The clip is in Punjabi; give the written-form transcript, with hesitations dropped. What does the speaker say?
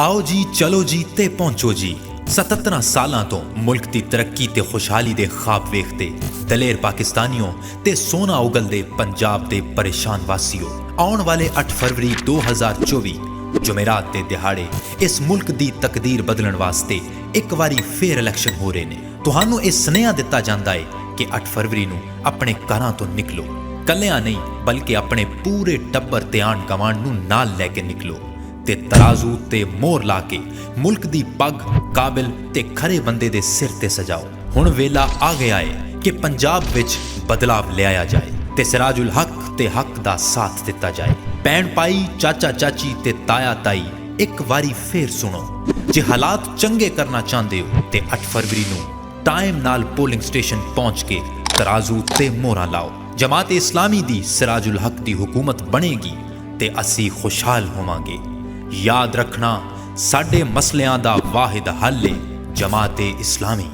आओ जी चलो जी ते पहुंचो जी 77 ਸਾਲਾਂ ਤੋਂ ਮੁਲਕ ਦੀ ਤਰੱਕੀ ਤੇ ਖੁਸ਼ਹਾਲੀ ਦੇ ਖਾਬ ਵੇਖਦੇ ਦਲੇਰ ਪਾਕਿਸਤਾਨੀਓ ਤੇ ਸੋਨਾ ਉਗਲਦੇ ਪੰਜਾਬ ਦੇ ਪਰੇਸ਼ਾਨ ਵਾਸੀਓ ਆਉਣ ਵਾਲੇ 8 ਫਰਵਰੀ 2024 ਜੁਮੇਰਾਤ ਦੇ ਦਿਹਾੜੇ ਇਸ ਮੁਲਕ ਦੀ ਤਕਦੀਰ ਬਦਲਣ ਵਾਸਤੇ ਇੱਕ ਵਾਰੀ ਫੇਰ ਇਲੈਕਸ਼ਨ ਹੋ ਰਹੇ ਨੇ। ਤੁਹਾਨੂੰ ਇਹ ਸੁਨੇਹਾ ਦਿੱਤਾ ਜਾਂਦਾ ਹੈ ਕਿ 8 ਫਰਵਰੀ ਨੂੰ ਆਪਣੇ ਘਰਾਂ ਤੋਂ ਨਿਕਲੋ, ਕੱਲਿਆਂ ਨਹੀਂ ਬਲਕਿ ਆਪਣੇ ਪੂਰੇ ਟੱਬਰ ਤੇ ਆਣ ਗਵਾਂਢ ਨੂੰ ਨਾਲ ਲੈ ਕੇ ਨਿਕਲੋ ਤੇ ਤਰਾਜ਼ੂ ਤੇ ਮੋਹਰ ਲਾ ਕੇ ਮੁਲਕ ਦੀ ਪੱਗ ਕਾਬਿਲ ਤੇ ਖਰੇ ਬੰਦੇ ਦੇ ਸਿਰ ਤੇ ਸਜਾਓ। ਹੁਣ ਵੇਲਾ ਆ ਗਿਆ ਹੈ ਕਿ ਪੰਜਾਬ ਵਿੱਚ ਬਦਲਾਵ ਲਿਆਇਆ ਜਾਏ ਤੇ ਸਿਰਾਜੁਲ ਹਕ ਤੇ ਹੱਕ ਦਾ ਸਾਥ ਦਿੱਤਾ ਜਾਏ। ਭੈਣ ਭਾਈ, ਚਾਚਾ ਚਾਚੀ ਤੇ ਤਾਇਆ ਤਾਈ ਇੱਕ ਵਾਰੀ ਫੇਰ ਸੁਣੋ, ਜੇ ਹਾਲਾਤ ਚੰਗੇ ਕਰਨਾ ਚਾਹੁੰਦੇ ਹੋ ਤੇ 8 ਫਰਵਰੀ ਨੂੰ ਟਾਈਮ ਨਾਲ ਪੋਲਿੰਗ ਸਟੇਸ਼ਨ ਪਹੁੰਚ ਕੇ ਤਰਾਜ਼ੂ ਤੇ ਮੋਹਰਾਂ ਲਾਓ। ਜਮਾਤ ਇਸਲਾਮੀ ਦੀ ਸਿਰਾਜੁਲ ਹਕ ਦੀ ਹੁਕੂਮਤ ਬਣੇਗੀ ਤੇ ਅਸੀਂ ਖੁਸ਼ਹਾਲ ਹੋਵਾਂਗੇ। याद रखना, साडे मसलियां दा वाहिद हल है जमात इस्लामी।